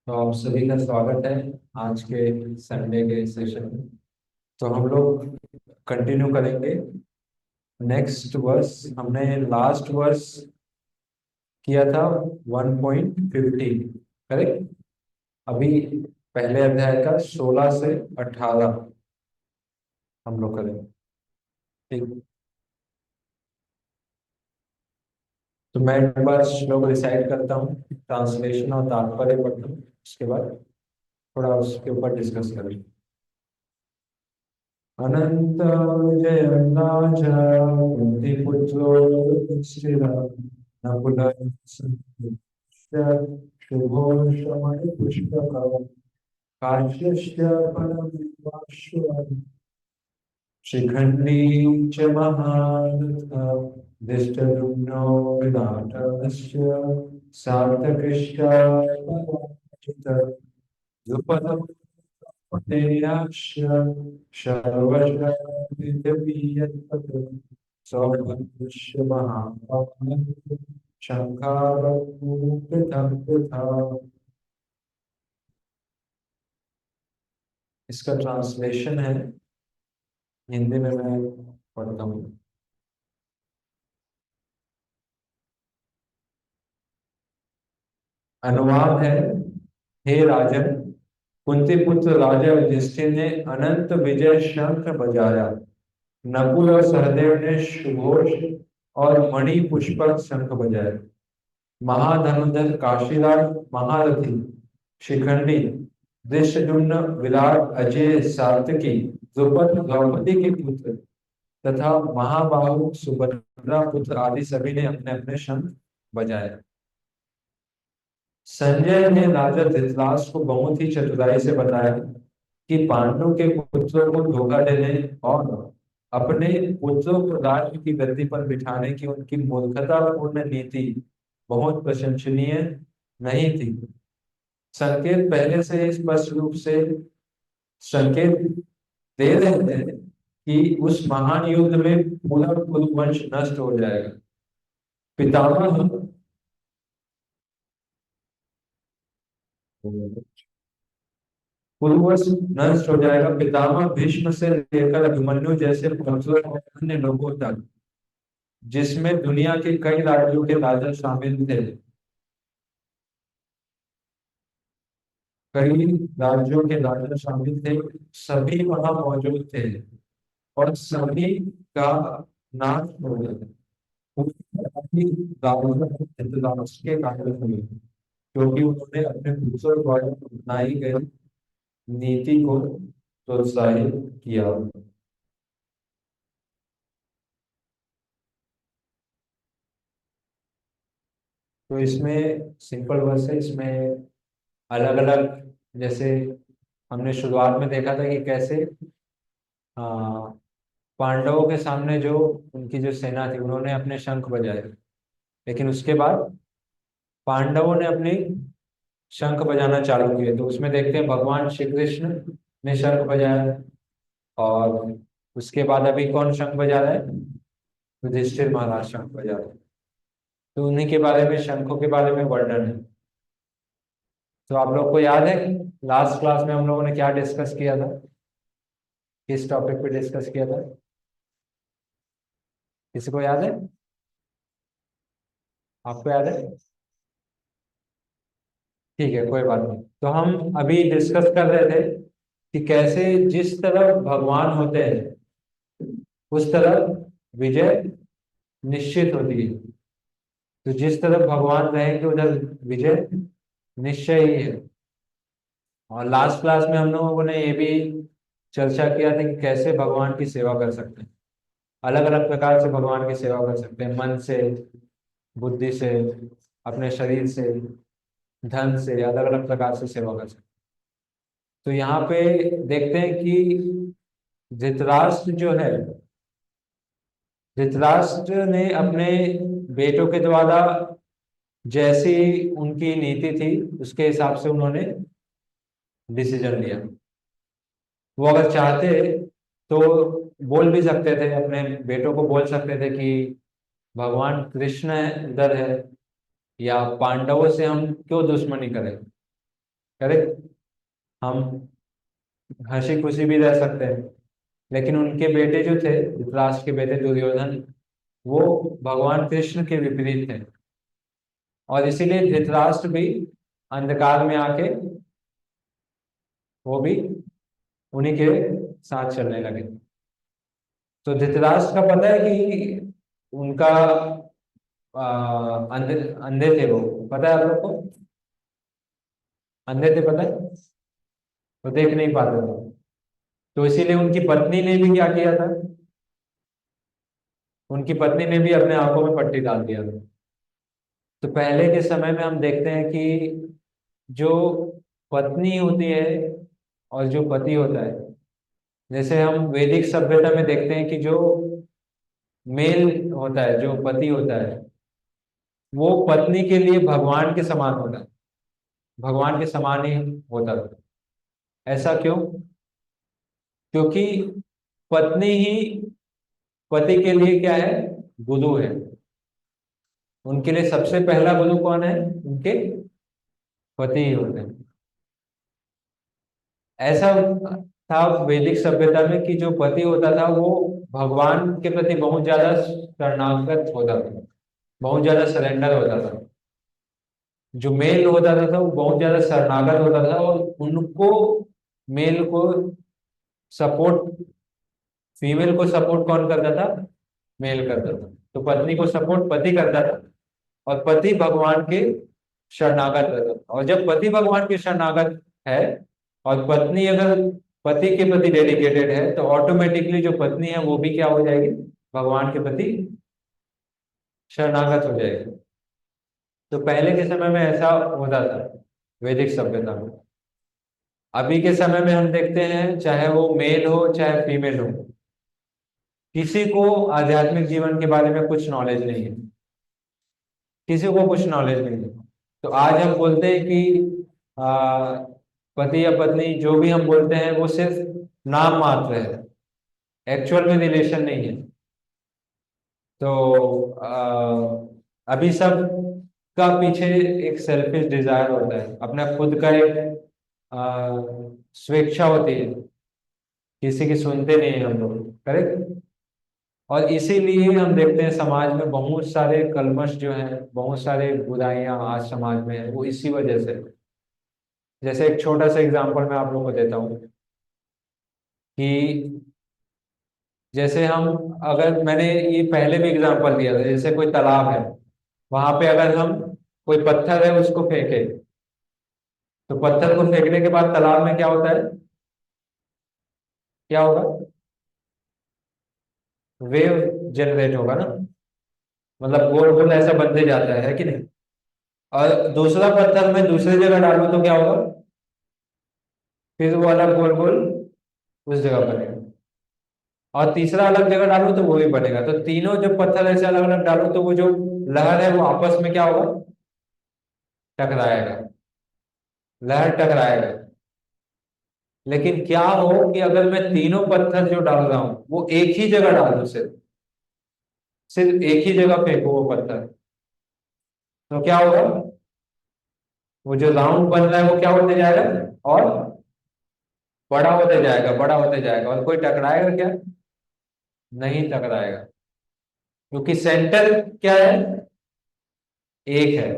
तो आप सभी का स्वागत है आज के संडे के सेशन में। तो हम लोग कंटिन्यू करेंगे। नेक्स्ट वर्स हमने लास्ट वर्स किया था 1.15, करेक्ट। अभी पहले अध्याय का 16 से 18 हम लोग करेंगे। ठीक। तो मैं एक बार श्लोक रिसाइट करता हूँ, ट्रांसलेशन और तात्पर्य पढ़ता हूँ, उसके बाद थोड़ा उसके ऊपर डिस्कस करेंगे। अनंत विजयराज कुंतीपुत्रो युधिष्ठिरः नकुलस्य शुभो शमयपुष्पकः काश्यस्य परमेवाश्व शिखण्डी च महारथः धृष्टद्युम्नो विराटस्य सार्थकृष्णाय द्रुपदं तेयाश्य सर्वशक्तिर्यत्तत् सौभद्रस्य महापालः शङ्खारभूः पृथक् पृथक्। इसका ट्रांसलेशन है, हिंदी में मैं पढ़ता हूँ। अनुवाद है। हे राजन, कुंती पुत्र राजा युधिष्ठिर ने अनंत विजय शंख बजाया। नकुल और सहदेव ने सुघोष और मणि पुष्पक शंख बजाए। महाधनुधर काशीराज महारथी शिखंडी धृष्टद्युम्न विराट अजय सात्यकी द्रुपद द्रौपदी के पुत्र तथा महाबाहु सुभद्रा पुत्र आदि सभी ने अपने अपने शंख बजाए। संजय ने राजा धृतराष्ट्र को बहुत ही चतुराई से बताया कि पांडवों के पुत्रों को धोखा देने और अपने पुत्रों को राज्य की गद्दी पर बिठाने की उनकी मूर्खतापूर्ण नीति बहुत प्रशंसनीय नहीं थी। संकेत पहले से ही स्पष्ट रूप से संकेत दे रहे थे कि उस महान युद्ध में पूरा कुरुवंश नष्ट हो जाएगा। पितामह कुरुवंश नष्ट हो जाएगा। पितामह भीष्म से लेकर अभिमन्यु जैसे पुत्रों और अन्य लोगों तक, जिसमें दुनिया के कई राज्यों के राजा शामिल थे, कई राज्यों के राजा शामिल थे, सभी वहां मौजूद थे और सभी का नाश हो गया। राष्ट्र के कारण हुए, क्योंकि उन्होंने अपने पुत्रों द्वारा अपनाई गई नीति को प्रोत्साहित किया। तो इसमें सिंपल वर्स है, इसमें अलग अलग, जैसे हमने शुरुआत में देखा था कि कैसे आ, पांडवों के सामने जो उनकी जो सेना थी उन्होंने अपने शंख बजाए, लेकिन उसके बाद पांडवों ने अपनी शंख बजाना चालू किए। तो उसमें देखते हैं भगवान श्री कृष्ण ने शंख बजाया, और उसके बाद अभी कौन शंख बजा रहा है? युधिष्ठिर महाराज शंख बजा रहे हैं। तो उन्हीं के बारे में, शंखों के बारे में वर्णन है। तो आप लोग को याद है लास्ट क्लास में हम लोगों ने क्या डिस्कस किया था, किस टॉपिक पे डिस्कस किया था? किसी को याद है? आपको याद है? ठीक है, कोई बात नहीं। तो हम अभी डिस्कस कर रहे थे कि कैसे जिस तरफ भगवान होते हैं उस तरफ विजय निश्चित होती है। तो जिस तरफ भगवान रहेंगे उधर विजय निश्चय ही है। और लास्ट क्लास में हम लोगों ने ये भी चर्चा किया था कि कैसे भगवान की सेवा कर सकते हैं। अलग अलग प्रकार से भगवान की सेवा कर सकते हैं, मन से, बुद्धि से, अपने शरीर से, धन से, अलग अलग प्रकार से सेवा कर सकते हैं। तो यहाँ पे देखते हैं कि धृतराष्ट्र जो है, धृतराष्ट्र ने अपने बेटों के द्वारा जैसी उनकी नीति थी उसके हिसाब से उन्होंने डिसीजन लिया। वो अगर चाहते तो बोल भी सकते थे, अपने बेटों को बोल सकते थे कि भगवान कृष्ण इधर है, या पांडवों से हम क्यों दुश्मनी करें, करेक्ट। हम हंसी खुशी भी रह सकते हैं, लेकिन उनके बेटे जो थे, धृतराष्ट्र के बेटे दुर्योधन, वो भगवान कृष्ण के विपरीत थे, और इसीलिए धृतराष्ट्र भी अंधकार में आके वो भी उन्हीं के साथ चलने लगे। तो धृतराष्ट्र का पता है कि उनका अंधे अंधे थे, वो पता है आप लोग को, अंधे थे पता है, वो देख नहीं पाते थे। तो इसीलिए उनकी पत्नी ने भी क्या किया था, उनकी पत्नी ने भी अपने आंखों में पट्टी डाल दिया था। तो पहले के समय में हम देखते हैं कि जो पत्नी होती है और जो पति होता है, जैसे हम वैदिक सभ्यता में देखते हैं कि जो मेल होता है, जो पति होता है, वो पत्नी के लिए भगवान के समान होता है, भगवान के समान ही होता है। ऐसा क्यों? क्योंकि पत्नी ही पति के लिए क्या है, गुरु है। उनके लिए सबसे पहला गुरु कौन है? उनके पति ही होते हैं। ऐसा था वैदिक सभ्यता में कि जो पति होता था वो भगवान के प्रति बहुत ज्यादा शरणागत होता था, बहुत ज्यादा सरेंडर होता था। जो मेल होता था वो बहुत ज्यादा शरणागत होता था, और उनको, मेल को सपोर्ट, फीमेल को सपोर्ट कौन करता था? मेल करता था। तो पत्नी को सपोर्ट पति करता था, और पति भगवान के शरणागत रहता था। और जब पति भगवान के शरणागत है और पत्नी अगर पति के प्रति डेडिकेटेड है, तो ऑटोमेटिकली जो पत्नी है वो भी क्या हो जाएगी? भगवान के प्रति शरणागत हो जाएगी। तो पहले के समय में ऐसा होता था वैदिक सभ्यता में। अभी के समय में हम देखते हैं, चाहे वो मेल हो चाहे फीमेल हो, किसी को आध्यात्मिक जीवन के बारे में कुछ नॉलेज नहीं है, किसी को कुछ नॉलेज नहीं है। तो आज हम बोलते हैं कि आ, पति या पत्नी जो भी हम बोलते हैं वो सिर्फ नाम मात्र है, एक्चुअल में रिलेशन नहीं है। तो अभी सब का पीछे एक सेल्फिश डिजायर होता है, अपना खुद का एक स्वेच्छा होती है, किसी की सुनते नहीं है हम लोग, करेक्ट। और इसीलिए हम देखते हैं समाज में बहुत सारे कलमश जो हैं, बहुत सारे बुराइयां आज समाज में है, वो इसी वजह से। जैसे एक छोटा सा एग्जांपल मैं आप लोगों को देता हूँ कि जैसे हम, अगर मैंने ये पहले भी एग्जांपल दिया था, जैसे कोई तालाब है, वहां पे अगर हम कोई पत्थर है उसको फेंके, तो पत्थर को फेंकने के बाद तालाब में क्या होता है? क्या होगा? वेव जनरेट होगा ना, मतलब गोल गोल ऐसा बनते जाता है कि नहीं? और दूसरा पत्थर मैं दूसरी जगह डालूं तो क्या होगा? फिर वो अलग गोल गोल उस जगह बनेगा। और तीसरा अलग जगह डालूं तो वो भी बनेगा। तो तीनों जब पत्थर ऐसे अलग अलग डालूं तो वो जो लहर है वो आपस में क्या होगा? टकराएगा, लहर टकराएगा। लेकिन क्या हो कि अगर मैं तीनों पत्थर जो डाल रहा हूं वो एक ही जगह डाल दूं, सिर्फ सिर्फ एक ही जगह फेंको वो पत्थर, तो क्या होगा? वो जो राउंड बन रहा है वो क्या होते जाएगा? और बड़ा होते जाएगा, बड़ा होते जाएगा। और कोई टकराएगा क्या? नहीं टकराएगा, क्योंकि सेंटर क्या है? एक है,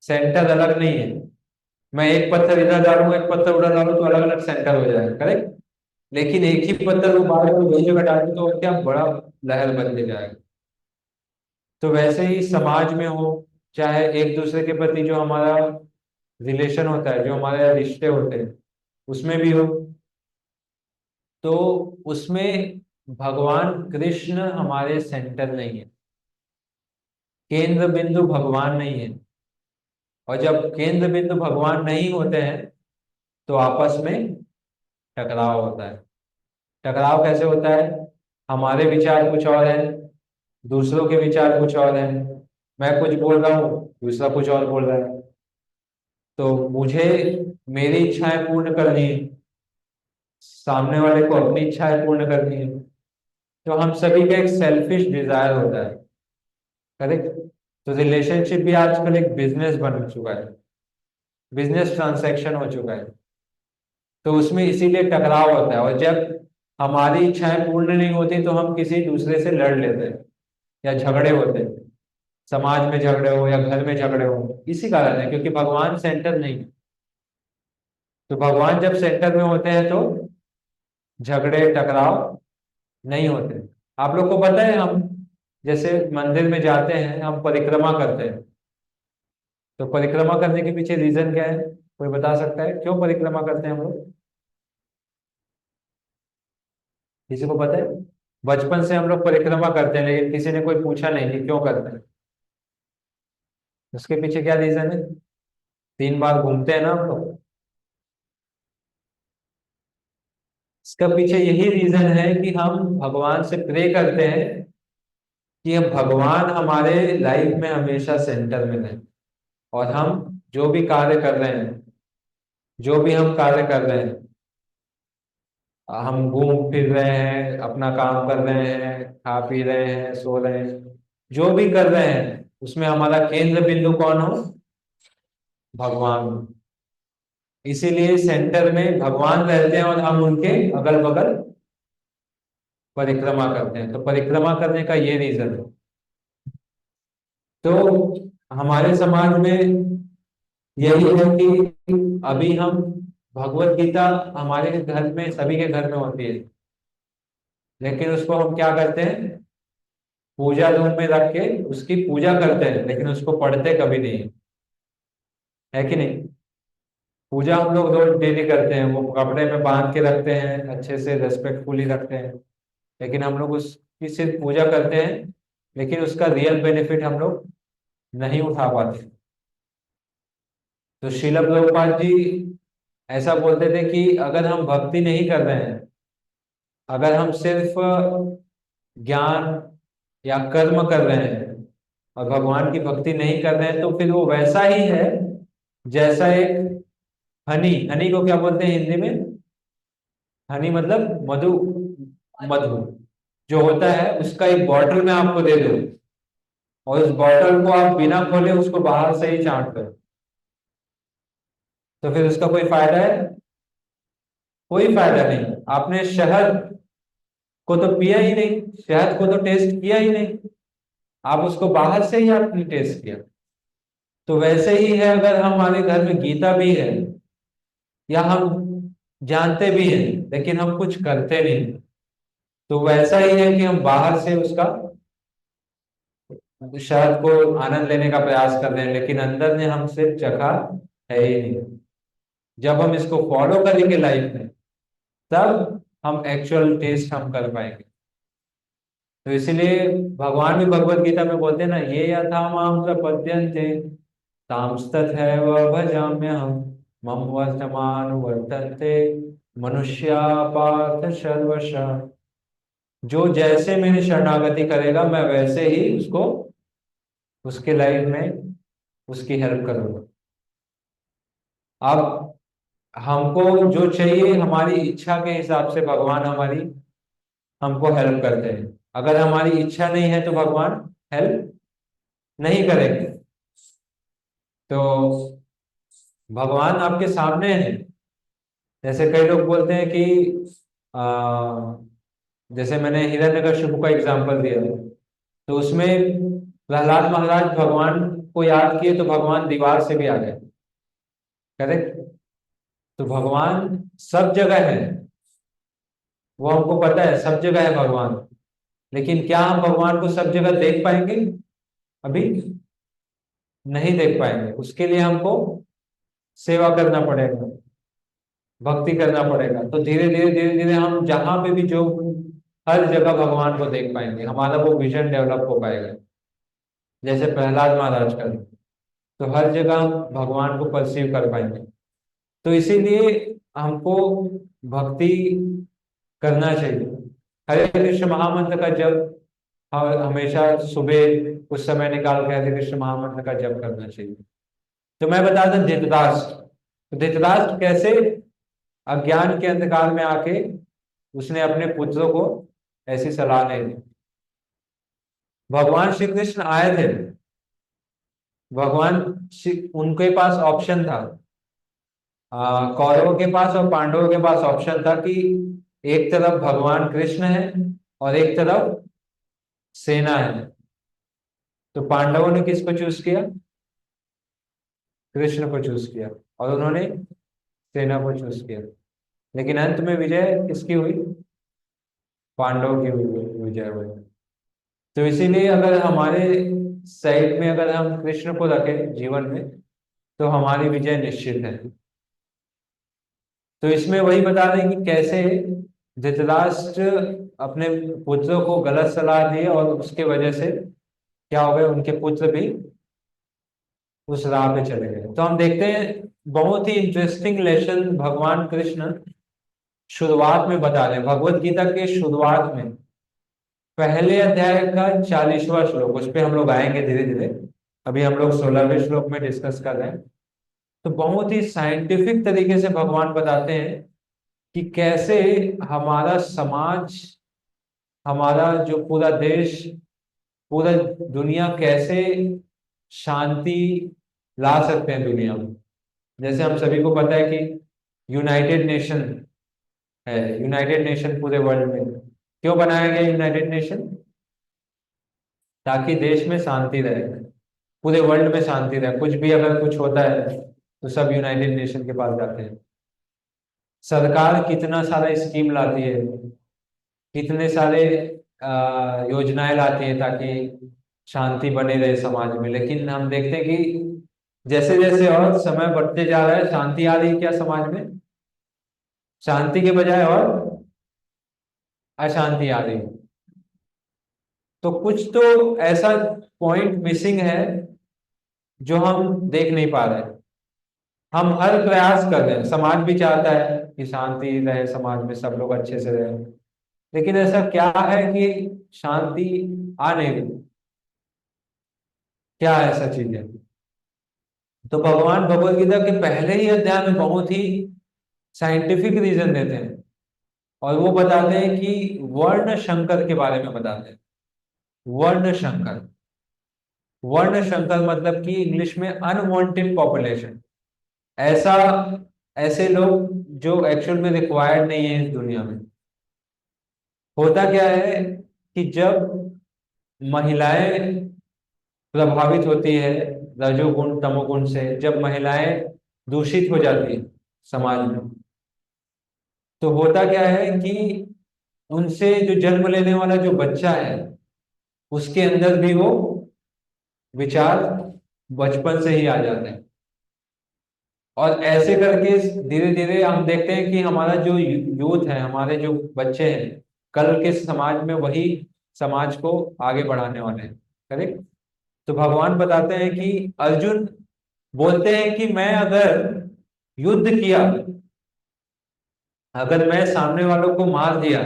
सेंटर अलग नहीं है। मैं एक पत्थर इधर डालूंगा, एक पत्थर उधर डालू तो अलग अलग सेंटर हो जाएगा, करेक्ट। लेकिन एक ही पत्थर को बार बार वही जगह डालू तो क्या बड़ा लहर बन के जाएगा। तो वैसे ही समाज में हो, चाहे एक दूसरे के प्रति जो हमारा रिलेशन होता है, जो हमारे रिश्ते होते हैं, उसमें भी हो, तो उसमें भगवान कृष्ण हमारे सेंटर नहीं है, केंद्र बिंदु भगवान नहीं है। और जब केंद्र बिंदु भगवान नहीं होते हैं तो आपस में टकराव होता है। टकराव कैसे होता है? हमारे विचार कुछ और है, दूसरों के विचार कुछ और है। मैं कुछ बोल रहा हूँ, दूसरा कुछ और बोल रहा है। तो मुझे मेरी इच्छाएं पूर्ण करनी है, सामने वाले को अपनी इच्छाएं पूर्ण करनी है। तो हम सभी का एक सेल्फिश डिजायर होता है, करेक्ट। तो रिलेशनशिप भी आजकल एक बिजनेस बन चुका है। बिजनेस ट्रांजैक्शन हो चुका है, तो उसमें इसीलिए टकराव होता है। और जब हमारी इच्छाएं पूर्ण नहीं होती तो हम किसी दूसरे से लड़ लेते हैं या झगड़े होते हैं, समाज में झगड़े हो या घर में झगड़े हो, इसी कारण है क्योंकि भगवान सेंटर नहीं है। तो भगवान जब सेंटर में होते हैं तो झगड़े टकराव नहीं होते। आप लोग को पता है, हम जैसे मंदिर में जाते हैं, हम परिक्रमा करते हैं, तो परिक्रमा करने के पीछे रीजन क्या है? कोई बता सकता है क्यों परिक्रमा करते हैं हम लोग? किसी को पता है? बचपन से हम लोग परिक्रमा करते हैं लेकिन किसी ने कोई पूछा नहीं कि क्यों करते हैं। उसके पीछे क्या रीजन है? 3 बार घूमते हैं ना हम लोग। इसका पीछे यही रीजन है कि हम भगवान से प्रे करते हैं कि हम भगवान हमारे लाइफ में हमेशा सेंटर में रहें, और हम जो भी कार्य कर रहे हैं, जो भी हम कार्य कर रहे हैं, हम घूम फिर रहे हैं, अपना काम कर रहे हैं, खा पी रहे हैं, सो रहे हैं, जो भी कर रहे हैं उसमें हमारा केंद्र बिंदु कौन हो? भगवान। इसीलिए सेंटर में भगवान रहते हैं और हम उनके अगल बगल परिक्रमा करते हैं। तो परिक्रमा करने का ये रीजन है। तो हमारे समाज में यही है कि अभी हम भगवत गीता हमारे घर में, सभी के घर में होती है, लेकिन उसको हम क्या करते हैं? पूजा रूम में रख के उसकी पूजा करते हैं, लेकिन उसको पढ़ते कभी नहीं, है कि नहीं? पूजा हम लोग रोज डेली करते हैं, वो कपड़े में बांध के रखते हैं, अच्छे से रेस्पेक्टफुली रखते हैं, लेकिन हम लोग उसकी सिर्फ पूजा करते हैं, लेकिन उसका रियल बेनिफिट हम लोग नहीं उठा पाते। तो श्रील प्रभुपाद जी ऐसा बोलते थे कि अगर हम भक्ति नहीं कर रहे हैं, अगर हम सिर्फ ज्ञान या कर्म कर रहे हैं और भगवान की भक्ति नहीं कर रहे हैं, तो फिर वो वैसा ही है जैसा एक हनी, हनी को क्या बोलते हैं हिंदी में? हनी मतलब मधु, मधु जो होता है उसका एक बॉटल में आपको दे दो, और उस बॉटल को आप बिना खोले उसको बाहर से ही चाट दो, तो फिर उसका कोई फायदा है? कोई फायदा नहीं। आपने शहद को तो पिया ही नहीं, शहद को तो टेस्ट किया ही नहीं, आप उसको बाहर से ही आपने टेस्ट किया। तो वैसे ही है, अगर हमारे घर में गीता भी है या हम जानते भी हैं लेकिन हम कुछ करते नहीं, तो वैसा ही है कि हम बाहर से उसका शहद को आनंद लेने का प्रयास कर रहे हैं, लेकिन अंदर ने हम सिर्फ चखा है ही नहीं। जब हम इसको फॉलो करेंगे लाइफ में, तब हम एक्चुअल टेस्ट हम कर पाएंगे। तो इसलिए भगवान भी भगवत गीता में बोलते हैं ना, ये यथा माम प्रपद्यन्ते तांस्तथैव भजाम्यहम् मम वर्तमानुवर्तन्ते मनुष्या पार्थ सर्वशः। जो जैसे मेरी शरणागति करेगा मैं वैसे ही उसको, उसके लाइफ में उसकी हेल्प करूंगा। अब हमको जो चाहिए हमारी इच्छा के हिसाब से भगवान हमारी, हमको हेल्प करते हैं। अगर हमारी इच्छा नहीं है तो भगवान हेल्प नहीं करेंगे। तो भगवान आपके सामने है। जैसे कई लोग बोलते हैं कि आ, जैसे मैंने हिरण्यकशिपु का एग्जांपल दिया, तो उसमें प्रहलाद महाराज भगवान को याद किए तो भगवान दीवार से भी आ गए, करेक्ट? तो भगवान सब जगह है, वो हमको पता है सब जगह है भगवान, लेकिन क्या हम भगवान को सब जगह देख पाएंगे? अभी नहीं देख पाएंगे। उसके लिए हमको सेवा करना पड़ेगा, भक्ति करना पड़ेगा। तो धीरे धीरे धीरे धीरे हम जहां पे भी जो, हर जगह भगवान को देख पाएंगे, हमारा वो विजन डेवलप हो पाएगा, जैसे प्रहलाद महाराज का। तो हर जगह हम भगवान को परसीव कर पाएंगे। तो इसीलिए हमको भक्ति करना चाहिए। हरे कृष्ण महामंत्र का जप हमेशा सुबह कुछ समय निकाल के हरे कृष्ण महामंत्र का जप करना चाहिए। तो मैं बता दूं धृतराष्ट्र, तो धृतराष्ट्र कैसे अज्ञान के अंधकार में आके उसने अपने पुत्रों को ऐसी सलाह नहीं दी। भगवान श्री कृष्ण आए थे, भगवान उनके पास ऑप्शन था कौरवों के पास और पांडवों के पास ऑप्शन था कि एक तरफ भगवान कृष्ण है और एक तरफ सेना है। तो पांडवों ने किसको चूज किया? कृष्ण को चूज किया। और उन्होंने सेना को चूज किया। लेकिन अंत में विजय किसकी हुई? पांडवों की विजय हुई। तो इसीलिए अगर हमारे साइड में अगर हम कृष्ण को रखें जीवन में, तो हमारी विजय निश्चित है। तो इसमें वही बता रहे हैं कि कैसे धृतराष्ट्र अपने पुत्रों को गलत सलाह दी और उसके वजह से क्या हो गए, उनके पुत्र भी उस राह पे चले गए। तो हम देखते हैं बहुत ही इंटरेस्टिंग लेसन भगवान कृष्ण शुरुआत में बता रहे हैं, भगवत गीता के शुरुआत में पहले अध्याय का 40वां श्लोक, उस पे हम लोग आएंगे धीरे धीरे। अभी हम लोग 16वें श्लोक में डिस्कस कर रहे हैं। तो बहुत ही साइंटिफिक तरीके से भगवान बताते हैं कि कैसे हमारा समाज, हमारा जो पूरा देश, पूरा दुनिया कैसे शांति ला सकते हैं दुनिया में। जैसे हम सभी को पता है कि यूनाइटेड नेशन है, यूनाइटेड नेशन पूरे वर्ल्ड में क्यों बनाया गया यूनाइटेड नेशन? ताकि देश में शांति रहे, पूरे वर्ल्ड में शांति रहे। कुछ भी अगर कुछ होता है तो सब यूनाइटेड नेशन के पास जाते हैं। सरकार कितना सारा स्कीम लाती है, कितने सारे योजनाएं लाती है ताकि शांति बने रहे समाज में। लेकिन हम देखते हैं कि जैसे जैसे और समय बढ़ते जा रहा है, शांति आ रही है क्या समाज में? शांति के बजाय और अशांति आ रही है। तो कुछ तो ऐसा पॉइंट मिसिंग है जो हम देख नहीं पा रहे हैं। हम हर प्रयास कर रहे हैं, समाज भी चाहता है कि शांति रहे, समाज में सब लोग अच्छे से रहे। लेकिन ऐसा क्या है कि शांति आ नहीं रही? क्या ऐसा चीज है? तो भगवान भगवत गीता के पहले ही अध्याय में बहुत ही साइंटिफिक रीजन देते हैं। और वो बताते हैं कि वर्ण संकर के बारे में बताते हैं। वर्ण संकर, वर्ण संकर मतलब कि इंग्लिश में अनवांटेड पॉपुलेशन। ऐसा, ऐसे लोग जो एक्चुअल में रिक्वायर्ड नहीं है इस दुनिया में। होता क्या है कि जब महिलाएं प्रभावित होती है रजोगुण तमोगुण से, जब महिलाएं दूषित हो जाती है समाज में, तो होता क्या है कि उनसे जो जन्म लेने वाला जो बच्चा है, उसके अंदर भी वो विचार बचपन से ही आ जाते हैं। और ऐसे करके धीरे धीरे हम देखते हैं कि हमारा जो यूथ है, हमारे जो बच्चे हैं, कल के समाज में वही समाज को आगे बढ़ाने वाले हैं। करेक्ट? तो भगवान बताते हैं कि अर्जुन बोलते हैं कि मैं अगर युद्ध किया, अगर मैं सामने वालों को मार दिया,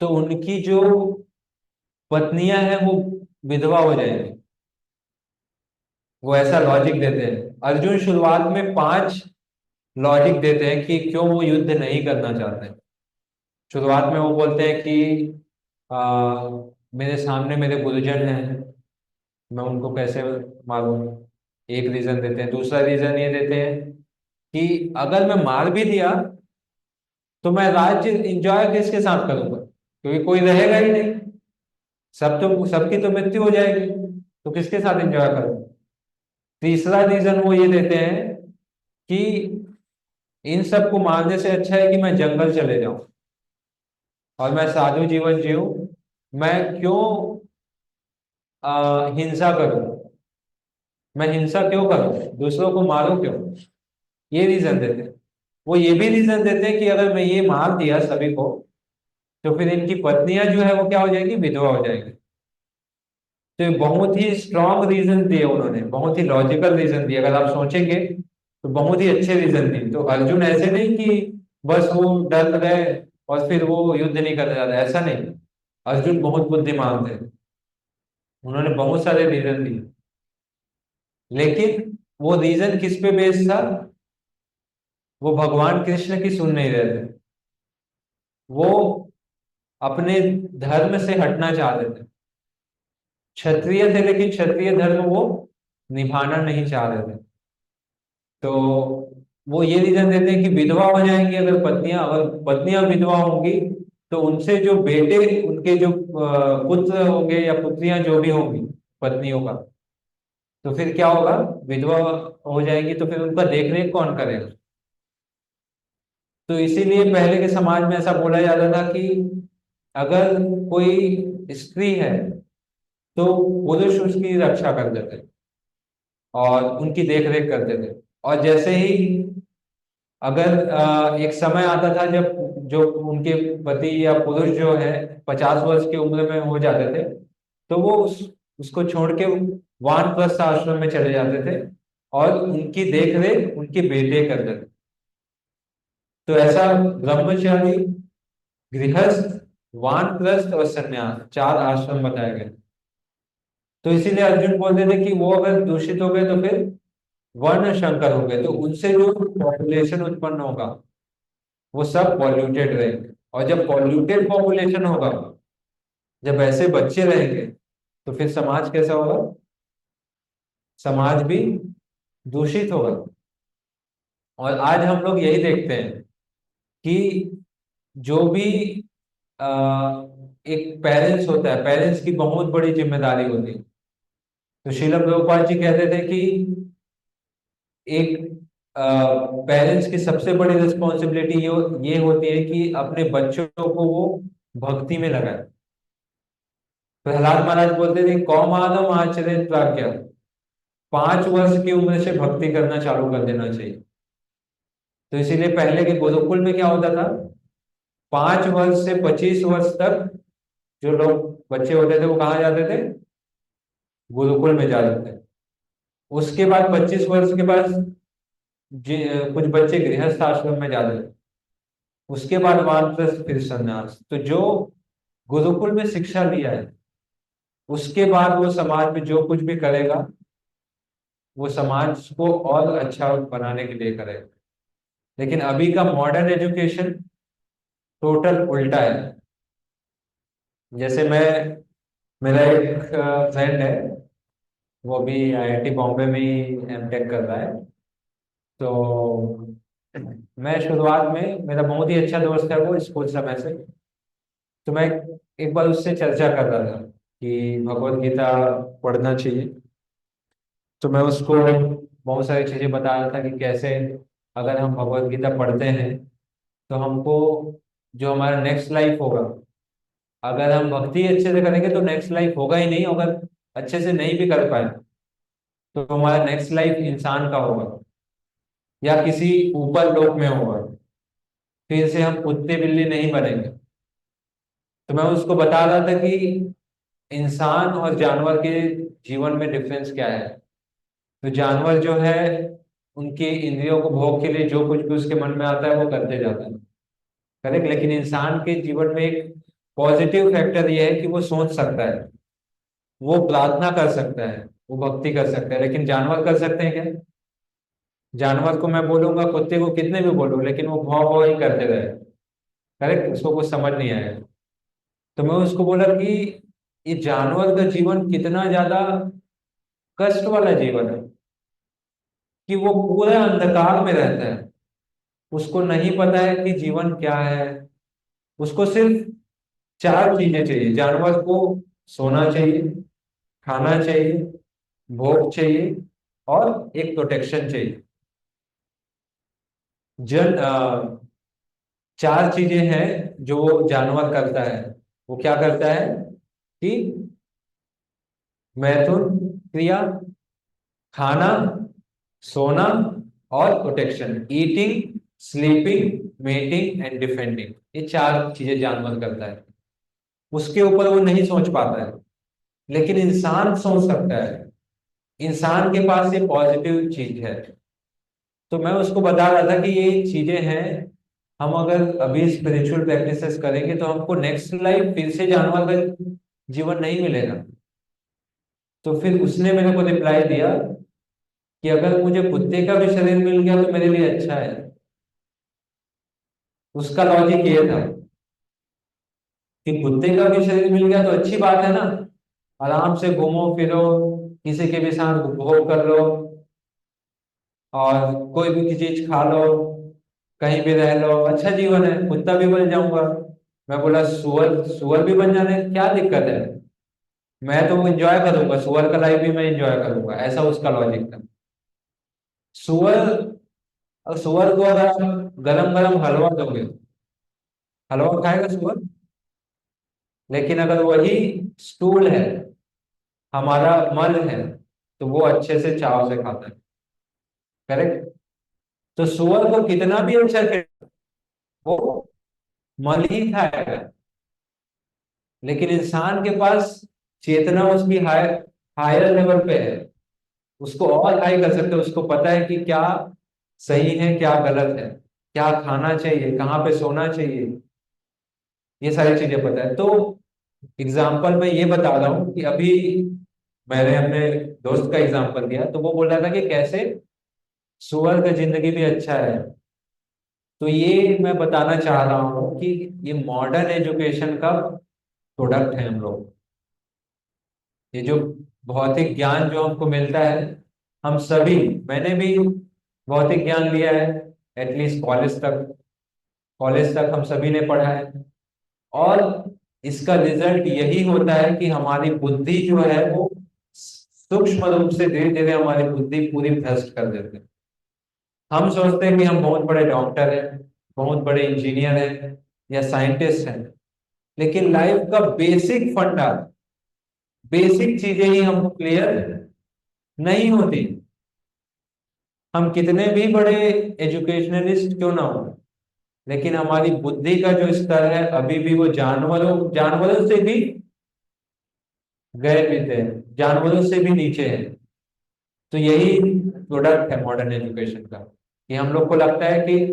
तो उनकी जो पत्नियां हैं वो विधवा हो जाएंगी। वो ऐसा लॉजिक देते हैं। अर्जुन शुरुआत में 5 लॉजिक देते हैं कि क्यों वो युद्ध नहीं करना चाहते हैं। शुरुआत में वो बोलते हैं कि आ, मेरे सामने मेरे गुरुजन हैं, मैं उनको कैसे मारूं। एक रीजन देते हैं। दूसरा रीजन ये देते हैं कि अगर मैं मार भी दिया तो मैं राज्य इंजॉय किसके साथ करूंगा, क्योंकि कोई रहेगा ही नहीं। सब तो, सबकी तो मृत्यु हो जाएगी, तो किसके साथ एंजॉय करूंगा। तीसरा रीजन वो ये देते हैं कि इन सबको मारने से अच्छा है कि मैं जंगल चले जाऊं और मैं साधु जीवन जीऊं। मैं क्यों हिंसा करूं, मैं हिंसा क्यों करूं, दूसरों को मारूं क्यों। ये रीजन देते हैं। वो ये भी रीजन देते हैं कि अगर मैं ये मार दिया सभी को, तो फिर इनकी पत्नियां जो है वो क्या हो जाएगी, विधवा हो जाएगी। तो ये बहुत ही स्ट्रांग रीजन दिए उन्होंने, बहुत ही लॉजिकल रीजन दिए। अगर आप सोचेंगे तो बहुत ही अच्छे रीजन दिए। तो अर्जुन ऐसे नहीं कि बस वो डर गए और फिर वो युद्ध नहीं करने जा रहे, ऐसा नहीं। अर्जुन बहुत बुद्धिमान थे, उन्होंने बहुत सारे रीजन दिए। लेकिन वो रीजन किस पे बेस्ड था? वो भगवान कृष्ण की सुन नहीं रहे थे। वो अपने धर्म से हटना चाहते थे। क्षत्रिय थे लेकिन क्षत्रिय धर्म वो निभाना नहीं चाह रहे थे। तो वो ये रीजन देते हैं कि विधवा हो जाएंगी अगर पत्नियां विधवा होंगी, तो उनसे जो बेटे, उनके जो पुत्र होंगे या पुत्रियां जो भी होंगी पत्नियों का, तो फिर क्या होगा, विधवा हो जाएंगी तो फिर उनका देख रेख कौन करेगा। तो इसीलिए पहले के समाज में ऐसा बोला जाता था कि अगर कोई स्त्री है तो पुरुष उसकी रक्षा कर देते और उनकी देख रेख करते थे। और जैसे ही अगर एक समय आता था जब जो उनके पति या पुरुष जो है 50 वर्ष की उम्र में हो जाते थे, तो वो उसको छोड़ के वानप्रस्थ आश्रम में चले जाते थे और उनकी देख रेख उनके बेटे करते थे। तो ऐसा ब्रह्मचारी, गृहस्थ, वानप्रस्थ और सन्यास 4 आश्रम बताए गए। तो इसीलिए अर्जुन बोलते थे कि वो अगर दूषित हो गए तो फिर वर्ण संकर हो गए, तो उनसे जो पॉपुलेशन उत्पन्न होगा वो सब पॉल्यूटेड रहेंगे। और जब पॉल्यूटेड पॉपुलेशन होगा, जब ऐसे बच्चे रहेंगे, तो फिर समाज कैसा होगा, समाज भी दूषित होगा। और आज हम लोग यही देखते हैं कि जो भी आ, एक पेरेंट्स होता है, पेरेंट्स की बहुत बड़ी जिम्मेदारी होती है। तो श्रील प्रभुपाद जी कहते थे कि एक पेरेंट्स की सबसे बड़ी रिस्पॉन्सिबिलिटी ये होती है कि अपने बच्चों को वो भक्ति में लगाए। प्रहलाद महाराज बोलते थे कौमादम आचरण प्राज्ञा, 5 वर्ष की उम्र से भक्ति करना चालू कर देना चाहिए। तो इसीलिए पहले के गुरुकुल में क्या होता था, 5 वर्ष से 25 वर्ष तक जो लोग बच्चे होते थे वो कहाँ जाते थे, गुरुकुल में जाते थे। उसके बाद 25 वर्ष के बाद कुछ बच्चे गृहस्थ आश्रम में जाते थे। उसके बाद वानप्रस्थ, फिर संन्यास। तो जो गुरुकुल में शिक्षा लिया है, उसके बाद वो समाज में जो कुछ भी करेगा, वो समाज को और अच्छा बनाने के लिए करेगा। लेकिन अभी का मॉडर्न एजुकेशन टोटल उल्टा है। जैसे मेरा एक फ्रेंड है, वो भी आईआईटी बॉम्बे में ही एमटेक कर रहा है। तो मैं शुरुआत में, मेरा बहुत ही अच्छा दोस्त है वो स्कूल समय से, तो मैं एक बार उससे चर्चा कर रहा था कि भगवत गीता पढ़ना चाहिए। तो मैं उसको बहुत सारी चीजें बता रहा था कि कैसे अगर हम भगवत गीता पढ़ते हैं तो हमको जो हमारा नेक्स्ट लाइफ होगा, अगर हम भक्ति अच्छे से करेंगे तो नेक्स्ट लाइफ होगा ही नहीं, अगर अच्छे से नहीं भी कर पाए तो हमारा नेक्स्ट लाइफ इंसान का होगा या किसी ऊपर लोक में होगा। फिर से हम कुत्ते बिल्ली नहीं बनेंगे। तो मैं उसको बता रहा था कि इंसान और जानवर के जीवन में डिफरेंस क्या है। तो जानवर जो है, उनके इंद्रियों को भोग के लिए जो कुछ भी उसके मन में आता है वो करते जाता है, करेक्ट। लेकिन इंसान के जीवन में एक पॉजिटिव फैक्टर ये है कि वो सोच सकता है, वो प्रार्थना कर सकता है, वो भक्ति कर सकता है। लेकिन जानवर कर सकते हैं क्या? जानवर को मैं बोलूंगा, कुत्ते को कितने भी बोलूं, लेकिन वो भौ भौ ही करते रहे, करेक्ट, उसको कुछ समझ नहीं आएगा। तो मैं उसको बोला कि ये जानवर का जीवन कितना ज्यादा कष्ट वाला जीवन है, कि वो पूरा अंधकार में रहता है, उसको नहीं पता है कि जीवन क्या है। उसको सिर्फ 4 चीजें चाहिए जानवर को: सोना चाहिए, खाना चाहिए, भोग चाहिए, और एक प्रोटेक्शन चाहिए। जन 4 चीजें हैं जो वो जानवर करता है। वो क्या करता है कि मैथुन क्रिया, खाना, सोना और protection, eating, sleeping, mating and defending, ये 4 चीजें जानवर करता है। उसके ऊपर वो नहीं सोच पाता है, लेकिन इंसान सोच सकता है। इंसान के पास ये पॉजिटिव चीज है। तो मैं उसको बता रहा था कि ये चीजें हैं, हम अगर अभी स्पिरिचुअल प्रैक्टिसेस करेंगे तो हमको नेक्स्ट लाइफ फिर से जानवर का जीवन नहीं मिलेगा। तो फिर उसने मेरे को रिप्लाई दिया कि अगर मुझे कुत्ते का भी शरीर मिल गया तो मेरे लिए अच्छा है। उसका लॉजिक ये था कि कुत्ते का भी शरीर मिल गया तो अच्छी बात है ना, आराम से घूमो फिरो, किसी के भी साथ उपभोग कर लो। और कोई भी चीज खा लो, कहीं भी रह लो, अच्छा जीवन है, कुत्ता भी बन जाऊंगा। मैं बोला सुअर, सुअर भी बन जाने क्या दिक्कत है, मैं तो एंजॉय करूंगा, सुअर का लाइफ भी मैं एंजॉय करूंगा, ऐसा उसका लॉजिक था। सुअर, सुअर को अगर आप गरम गरम हलवा दोगे, हलवा खाएगा सुअर। लेकिन अगर वही स्टूल है, हमारा मल है, तो वो अच्छे से चाव से खाता है। करेक्ट। तो सुअर को कितना भी अच्छा करे, वो मल ही खाएगा। लेकिन इंसान के पास चेतना उसकी हायर लेवल पे है, उसको और हाई कर सकते हैं, उसको पता है कि क्या सही है क्या गलत है, क्या खाना चाहिए, कहाँ पे सोना चाहिए, ये सारी चीजें पता है। तो एग्जाम्पल मैं ये बता रहा हूँ कि अभी मैंने अपने दोस्त का एग्जाम्पल दिया, तो वो बोल रहा था कि कैसे सुअर का जिंदगी भी अच्छा है। तो ये मैं बताना चाह रहा हूँ कि ये मॉडर्न एजुकेशन का प्रोडक्ट है हम लोग। ये जो भौतिक ज्ञान जो हमको मिलता है, हम सभी, मैंने भी भौतिक ज्ञान लिया है, एटलीस्ट कॉलेज तक हम सभी ने पढ़ा है। और इसका रिजल्ट यही होता है कि हमारी बुद्धि जो है वो सूक्ष्म रूप से धीरे धीरे हमारी बुद्धि पूरी भ्रष्ट कर देते हैं। हम सोचते हैं कि हम बहुत बड़े डॉक्टर हैं, बहुत बड़े इंजीनियर हैं या साइंटिस्ट हैं, लेकिन लाइफ का बेसिक फंडा, बेसिक चीजें ही हमको क्लियर नहीं होती। हम कितने भी बड़े एजुकेशनलिस्ट क्यों ना हो, लेकिन हमारी बुद्धि का जो स्तर है अभी भी वो जानवरों जानवरों से भी गए बीते हैं, जानवरों से भी नीचे है। तो यही प्रोडक्ट है मॉडर्न एजुकेशन का, कि हम लोग को लगता है कि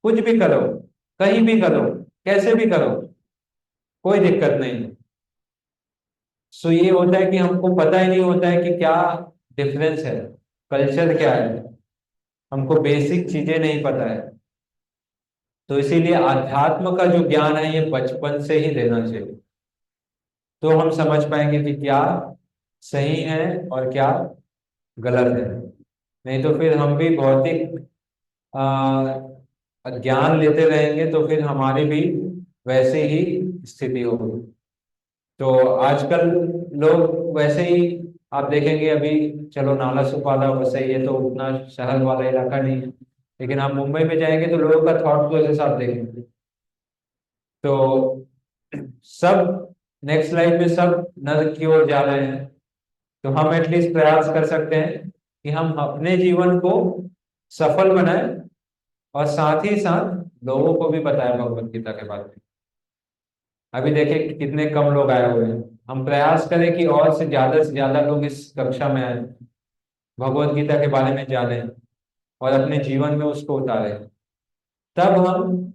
कुछ भी करो, कहीं भी करो, कैसे भी करो, कोई दिक्कत नहीं है। सो ये होता है कि हमको पता ही नहीं होता है कि क्या डिफरेंस है, कल्चर क्या है, हमको बेसिक चीजें नहीं पता है। तो इसीलिए अध्यात्म का जो ज्ञान है ये बचपन से ही देना चाहिए, तो हम समझ पाएंगे कि क्या सही है और क्या गलत है। नहीं तो फिर हम भी भौतिक ज्ञान लेते रहेंगे तो फिर हमारी भी वैसे ही स्थिति होगी। तो आजकल लोग वैसे ही, आप देखेंगे अभी, चलो नाला सुपाला वैसे ही है तो उतना शहर वाला इलाका नहीं है, लेकिन आप मुंबई में जाएंगे तो लोगों का थॉट प्रोसेस आप देखेंगे, तो सब नेक्स्ट लाइफ में सब नर्क की ओर जा रहे हैं। तो हम एटलीस्ट प्रयास कर सकते हैं कि हम अपने जीवन को सफल बनाएं और साथ ही साथ लोगों को भी बताएं भगवत गीता के बारे में। अभी देखें कि कितने कम लोग आए हुए हैं, हम प्रयास करें कि और से ज्यादा लोग इस कक्षा में आए, भगवत गीता के बारे में जानें और अपने जीवन में उसको उतारें। तब हम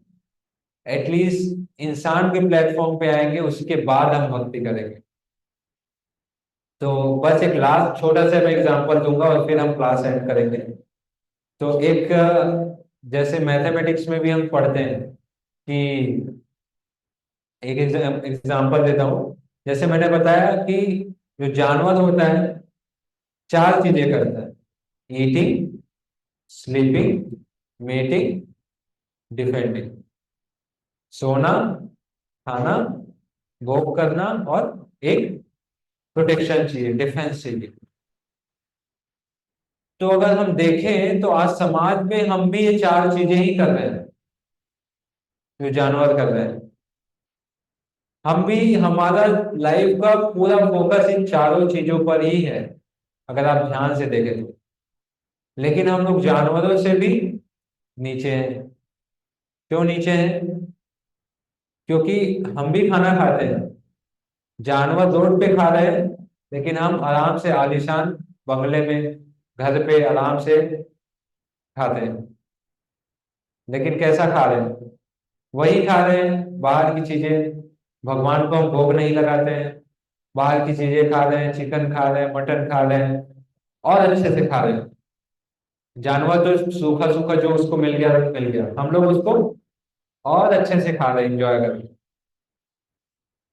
एटलीस्ट इंसान के प्लेटफॉर्म पे आएंगे, उसके बाद हम भक्ति करेंगे। तो बस एक लास्ट छोटा सा मैं एग्जांपल दूंगा और फिर हम क्लास एंड करेंगे। तो एक जैसे मैथमेटिक्स में भी हम पढ़ते हैं कि, एक एग्जांपल देता हूँ। जैसे मैंने बताया कि जो जानवर होता है चार चीजें करता है: ईटिंग, स्लीपिंग, मेटिंग, डिफेंडिंग। सोना, खाना, भोग करना, और एक प्रोटेक्शन चाहिए, डिफेंस चाहिए। तो अगर हम देखें तो आज समाज में हम भी ये चार चीजें ही कर रहे हैं जो जानवर कर रहे हैं। हम भी, हमारा लाइफ का पूरा फोकस इन चारों चीजों पर ही है, अगर आप ध्यान से देखें तो। लेकिन हम लोग जानवरों से भी नीचे हैं। क्यों नीचे हैं? क्योंकि हम भी खाना खाते हैं, जानवर रोड पे खा रहे हैं, लेकिन हम आराम से आलीशान बंगले में, घर पे आराम से खाते हैं। लेकिन कैसा खा रहे हैं? वही खा रहे हैं बाहर की चीजें, भगवान को हम भोग नहीं लगाते हैं, बाहर की चीजें खा रहे हैं, चिकन खा रहे हैं, मटन खा रहे हैं, और अच्छे से खा रहे हैं। जानवर तो सूखा सूखा जो उसको मिल गया मिल गया, हम लोग उसको और अच्छे से खा रहे हैं, एंजॉय कर रहे हैं।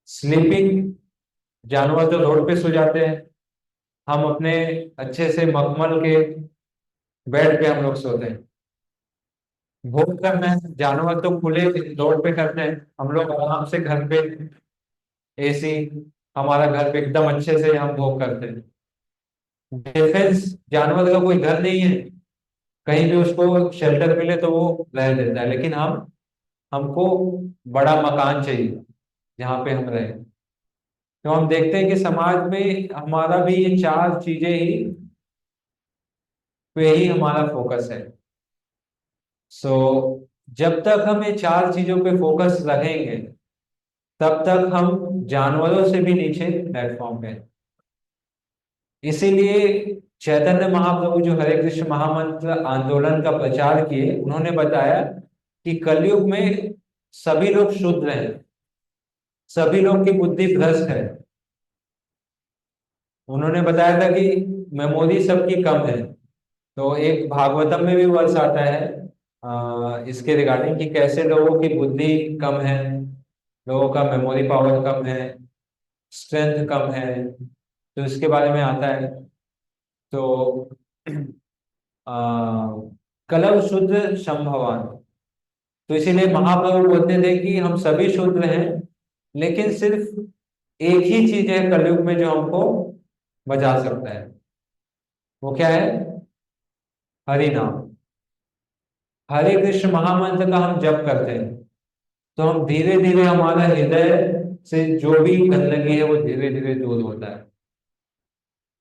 स्लीपिंग, जानवर तो रोड पे सो जाते हैं, हम अपने अच्छे से मखमल के बेड पे हम लोग सोते हैं। भोग करना है, जानवर तो खुले रोड पे करते हैं, हम लोग आराम से घर पे एसी, हमारा घर पे एकदम अच्छे से हम भोग करते हैं। डिफेंस, जानवर का कोई घर नहीं है, कहीं भी उसको शेल्टर मिले तो वो रह देता है, लेकिन हमको बड़ा मकान चाहिए जहाँ पे हम रहें। तो हम देखते हैं कि समाज में हमारा भी ये चार चीजें ही पे ही हमारा फोकस है। सो जब तक हम ये चार चीजों पे फोकस रखेंगे, तब तक हम जानवरों से भी नीचे प्लेटफॉर्म पे हैं। इसीलिए चैतन्य महाप्रभु जो हरे कृष्ण महामंत्र आंदोलन का प्रचार किए, उन्होंने बताया कि कलयुग में सभी लोग शुद्ध हैं, सभी लोग की बुद्धि भ्रष्ट है। उन्होंने बताया था कि मेमोरी सबकी कम है। तो एक भागवतम में भी वर्ष आता है इसके रिगार्डिंग कि कैसे लोगों की बुद्धि कम है, लोगों का मेमोरी पावर कम है, स्ट्रेंथ कम है, तो इसके बारे में आता है। तो आ, कलव शुद्ध संभवान, तो इसीलिए महाप्रभु बोलते थे कि हम सभी शुद्ध हैं, लेकिन सिर्फ एक ही चीज है कलयुग में जो हमको बचा सकता है। वो क्या है? हरि नाम। हरे कृष्ण महामंत्र का हम जप करते हैं, तो हम धीरे धीरे हमारा हृदय से जो भी गंदगी है वो धीरे धीरे दूर होता है।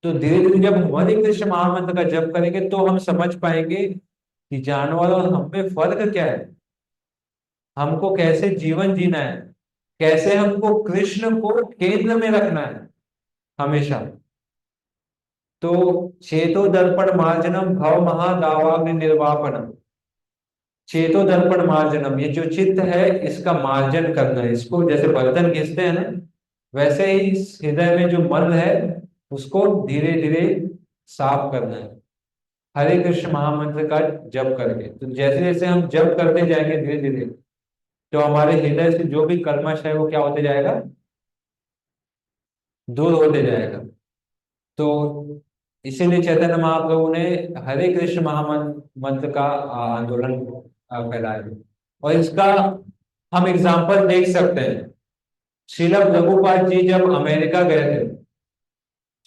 तो धीरे धीरे जब हम हरे कृष्ण महामंत्र का जप करेंगे तो हम समझ पाएंगे कि जानवर और हम में फर्क क्या है, हमको कैसे जीवन जीना है, कैसे हमको कृष्ण को केंद्र में रखना है हमेशा। तो चेतो दर्पण मार्जनम भव महादावाग्नि निर्वापनम। चेतो दर्पण मार्जनम, ये जो चित्त है इसका मार्जन करना है, इसको जैसे बर्तन घिसते हैं ना, वैसे ही इस हृदय में जो मन है उसको धीरे धीरे साफ करना है हरे कृष्ण महामंत्र का जप करके। तो जैसे जैसे हम जप करते जाएंगे धीरे धीरे, तो हमारे हृदय से जो भी कल्मश है वो क्या होते जाएगा? दूर होते जाएगा। तो इसीलिए चैतन्य महाप्रभु ने हरे कृष्ण महामंत्र का आंदोलन फैलाया। और इसका हम एग्जाम्पल देख सकते हैं। श्रील प्रभुपाद जी जब अमेरिका गए थे,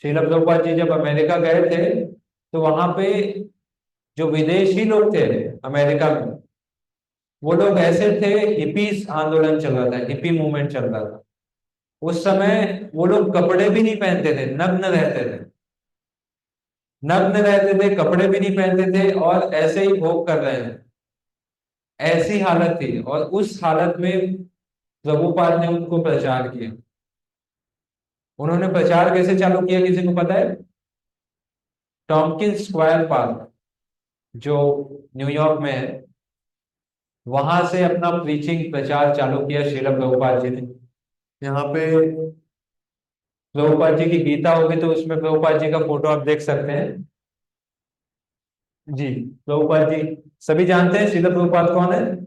श्रील प्रभुपाद जी जब अमेरिका गए थे, तो वहां पे जो विदेशी लोग थे अमेरिका में, वो लोग ऐसे थे, हिपीस आंदोलन चल रहा था, हिपी मूवमेंट चल रहा था। उस समय वो लोग कपड़े भी नहीं पहनते थे, नग्न रहते थे, नग्न रहते थे, कपड़े भी नहीं पहनते थे और ऐसे ही भोग कर रहे हैं। ऐसी हालत थी, और उस हालत में प्रभुपाद ने उनको प्रचार किया। उन्होंने प्रचार कैसे चालू किया, किसी को पता है? टॉम्किंस स्क्वायर पार्क जो न्यूयॉर्क में है, वहां से अपना प्रीचिंग प्रचार चालू किया श्रील प्रभुपाद जी ने। यहाँ पे प्रभुपाद जी की गीता होगी तो उसमें प्रभुपाद जी का फोटो आप देख सकते हैं। जी, प्रभुपाद जी सभी जानते हैं, श्रील प्रभुपाद कौन है?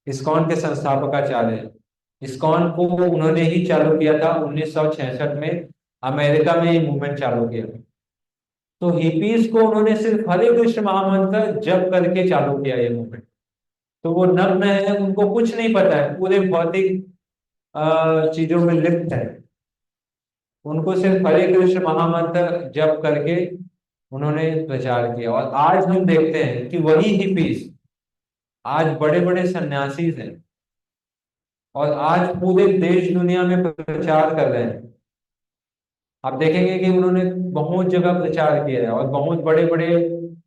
इस्कॉन के संस्थापकाचार्य हैं। इस्कॉन को उन्होंने ही चालू किया था 1966 में, अमेरिका में ये मूवमेंट चालू किया। तो हिपीज को उन्होंने सिर्फ हरे कृष्ण महामंत्र जप करके चालू किया ये मूवमेंट। तो वो नग्न है, उनको कुछ नहीं पता है, पूरे भौतिक चीजों में लिप्त है। उनको सिर्फ हरे कृष्ण महामंत्र जप करके उन्होंने प्रचार किया। और आज हम देखते हैं कि वही हिपीज आज बड़े बड़े सन्यासी हैं, और आज पूरे देश दुनिया में प्रचार कर रहे हैं। आप देखेंगे कि उन्होंने बहुत जगह प्रचार किया है, और बहुत बड़े बड़े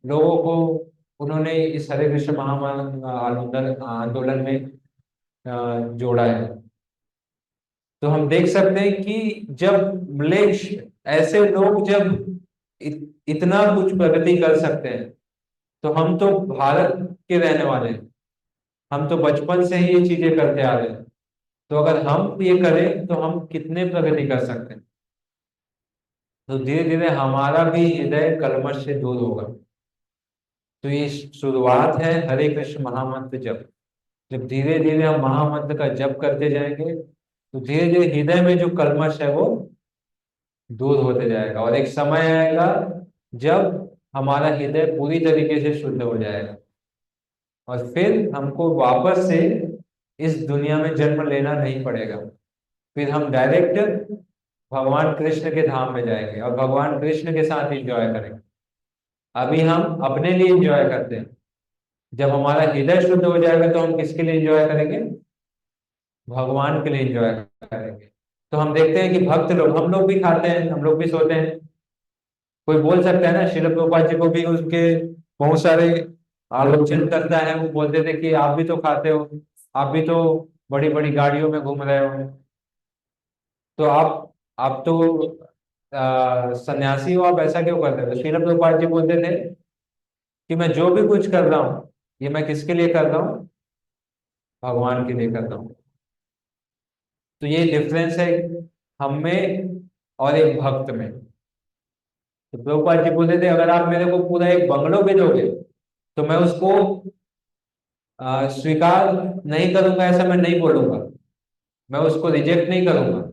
लोगों को उन्होंने इस हरे कृष्ण आंदोलन आंदोलन में जोड़ा है। तो हम देख सकते हैं कि जब म्लेच्छ ऐसे लोग जब इतना कुछ प्रगति कर सकते हैं, तो हम तो भारत के रहने वाले हैं, हम तो बचपन से ही ये चीजें करते आ रहे हैं। तो अगर हम ये करें तो हम कितने प्रगति कर सकते हैं। तो धीरे धीरे हमारा भी हृदय कलमश से दूर होगा। तो ये शुरुआत है हरे कृष्ण महामंत्र जप। जब धीरे धीरे हम महामंत्र का जप करते जाएंगे, तो धीरे धीरे हृदय में जो कलमश है वो दूर होते जाएगा, और एक समय आएगा जब हमारा हृदय पूरी तरीके से शुद्ध हो जाएगा, और फिर हमको वापस से इस दुनिया में जन्म लेना नहीं पड़ेगा। फिर हम डायरेक्ट भगवान कृष्ण के धाम में जाएंगे और भगवान कृष्ण के साथ एंजॉय करेंगे। अभी हम अपने लिए एंजॉय करते हैं, जब हमारा हृदय शुद्ध हो जाएगा तो हम किसके लिए एंजॉय करेंगे? भगवान के लिए एंजॉय करेंगे। तो हम देखते हैं कि भक्त लोग, हम लोग भी खाते हैं, हम लोग भी सोते हैं। कोई बोल सकता है ना, श्रील प्रभुपाद जी को भी उनके बहुत सारे आलोचन करता है, वो बोलते थे कि आप भी तो खाते हो, आप भी तो बड़ी बड़ी गाड़ियों में घूम रहे हो, तो आप तो सन्यासी हो, आप ऐसा क्यों करते हो? तो श्रील प्रभुपाद जी बोलते थे कि मैं जो भी कुछ कर रहा हूँ, ये मैं किसके लिए कर रहा हूँ? भगवान के लिए कर रहा हूँ। तो ये डिफरेंस है हम में और एक भक्त में। तो प्रभुपाद जी बोलते थे अगर आप मेरे को पूरा एक बंगलो भी दोगे तो मैं उसको स्वीकार नहीं करूंगा, ऐसा मैं नहीं बोलूंगा, मैं उसको रिजेक्ट नहीं करूंगा,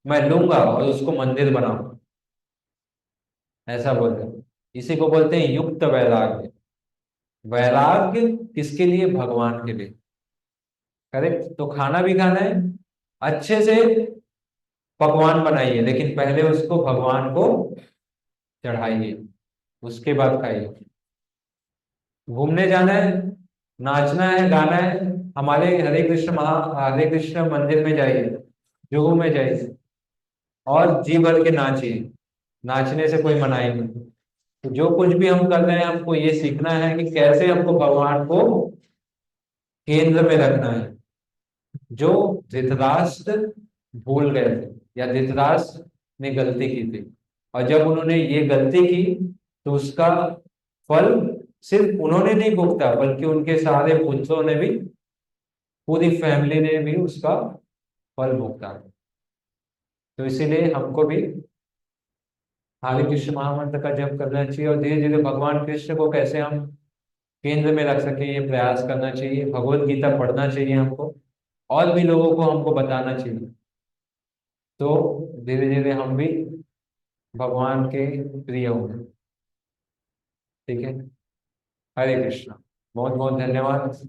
मैं लूंगा और उसको मंदिर बनाऊंगा, ऐसा बोलते हैं। इसी को बोलते हैं युक्त वैराग्य। वैराग्य किसके लिए? भगवान के लिए। करेक्ट। तो खाना भी खाना है, अच्छे से पकवान बनाइए, लेकिन पहले उसको भगवान को चढ़ाइए, उसके बाद खाइए। घूमने जाना है, नाचना है, गाना है, हमारे हरे कृष्ण मंदिर में जाइए, जुहू में जाइए और जी भर के नाचिए। नाचने से कोई मना ही नहीं। तो जो कुछ भी हम कर रहे हैं, हमको ये सीखना है कि कैसे हमको भगवान को केंद्र में रखना है। जो धृतराष्ट्र भूल गए थे, या धृतराष्ट्र ने गलती की थी, और जब उन्होंने ये गलती की तो उसका फल सिर्फ उन्होंने नहीं भुगता, बल्कि उनके सारे पुत्रों ने भी, पूरी फैमिली ने भी उसका फल भुगता। तो इसीलिए हमको भी हरे कृष्ण महामंत्र का जप करना चाहिए, और धीरे धीरे भगवान कृष्ण को कैसे हम केंद्र में रख सके ये प्रयास करना चाहिए। भगवत गीता पढ़ना चाहिए हमको, और भी लोगों को हमको बताना चाहिए। तो धीरे धीरे हम भी भगवान के प्रिय होंगे। ठीक है। हरे कृष्णा। बहुत बहुत धन्यवाद।